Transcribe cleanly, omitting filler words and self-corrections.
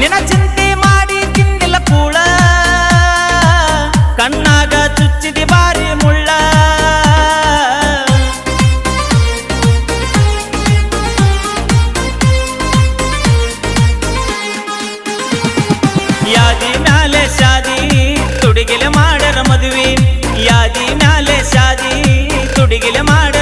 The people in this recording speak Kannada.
ನಿನ ಚಿಂತೆ ಮಾಡಿ ತಿಂದಿಲ್ಲ ಕೂಳ ಕಣ್ಣಾಗ ಚುಚ್ಚಿದಿ ಬಾರಿ ಮುಳ್ಳ ಯಾದಿ ಮ್ಯಾಲೆ ಶಾದಿ ತುಡಿಗಿಲೆ ಮಾಡರ ಮದುವೆ ಯಾದಿ ಮ್ಯಾಲೆ ಶಾದಿ ತುಡಿಗಿಲೆ ಮಾಡ